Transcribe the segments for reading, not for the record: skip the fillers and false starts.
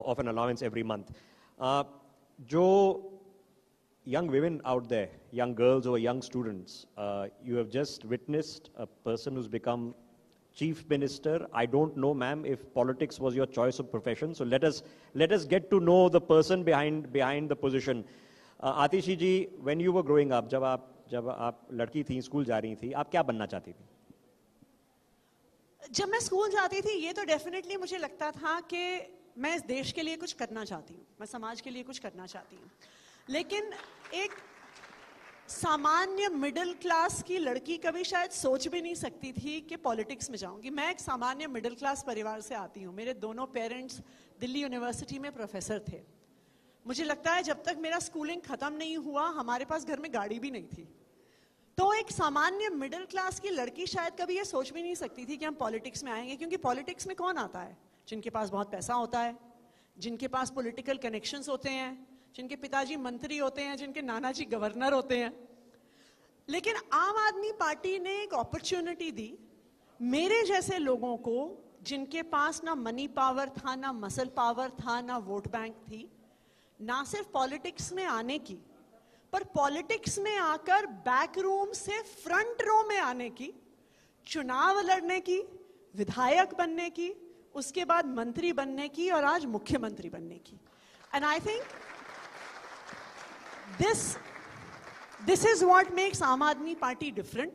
of an allowance every month. Jo young women out there, young girls or young students, you have just witnessed a person who's become Chief Minister. I don't know, ma'am, if politics was your choice of profession. So let us get to know the person behind the position. Atishi ji, when you were growing up, जब आप लड़की थी, school जा रही थी, आप क्या बनना चाहती थी? जब मैं स्कूल जाती थी, ये तो डेफिनेटली मुझे लगता था कि मैं इस देश के लिए कुछ करना चाहती हूँ, मैं समाज के लिए कुछ करना चाहती हूँ. लेकिन एक सामान्य मिडिल क्लास की लड़की कभी शायद सोच भी नहीं सकती थी कि पॉलिटिक्स में जाऊंगी. मैं एक सामान्य मिडिल क्लास परिवार से आती हूँ. मेरे दोनों पेरेंट्स दिल्ली यूनिवर्सिटी में प्रोफेसर थे. मुझे लगता है जब तक मेरा स्कूलिंग खत्म नहीं हुआ, हमारे पास घर में गाड़ी भी नहीं थी. तो एक सामान्य मिडिल क्लास की लड़की शायद कभी ये सोच भी नहीं सकती थी कि हम पॉलिटिक्स में आएंगे, क्योंकि पॉलिटिक्स में कौन आता है? जिनके पास बहुत पैसा होता है, जिनके पास पॉलिटिकल कनेक्शंस होते हैं, जिनके पिताजी मंत्री होते हैं, जिनके नाना जी गवर्नर होते हैं. लेकिन आम आदमी पार्टी ने एक अपॉर्चुनिटी दी मेरे जैसे लोगों को, जिनके पास ना मनी पावर था, ना मसल पावर था, ना वोट बैंक थी, ना सिर्फ पॉलिटिक्स में आने की, पर पॉलिटिक्स में आकर बैक रूम से फ्रंट रो में आने की, चुनाव लड़ने की, विधायक बनने की, उसके बाद मंत्री बनने की और आज मुख्यमंत्री बनने की. And I think this is what makes Aam Aadmi Party different.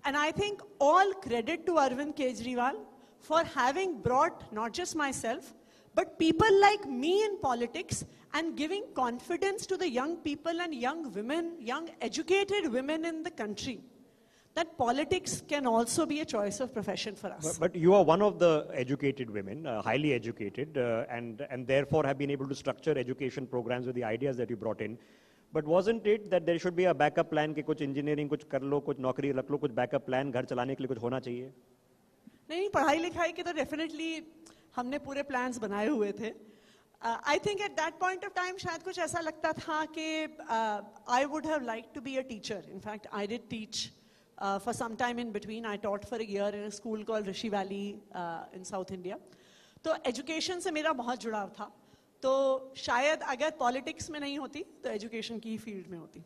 And I think all credit to Arvind Kejriwal for having brought not just myself, but people like me in politics and giving confidence to the young people and young women, young educated women in the country, that politics can also be a choice of profession for us. But you are one of the educated women, highly educated, and therefore have been able to structure education programs with the ideas that you brought in. But wasn't it that there should be a backup plan कि कुछ engineering कुछ कर लो, कुछ नौकरी रख लो, कुछ backup plan घर चलाने के लिए कुछ होना चाहिए? नहीं, पढ़ाई लिखाई के तो definitely हमने पूरे plans बनाए हुए थे. I think at that point of time शायद कुछ ऐसा लगता था कि I would have liked to be a teacher. In fact, I did teach for some time in between. I taught for a year in a school called Rishi Valley in South India. तो education से मेरा बहुत जुड़ाव था. तो शायद अगर politics में नहीं होती तो एजुकेशन की फील्ड में होती.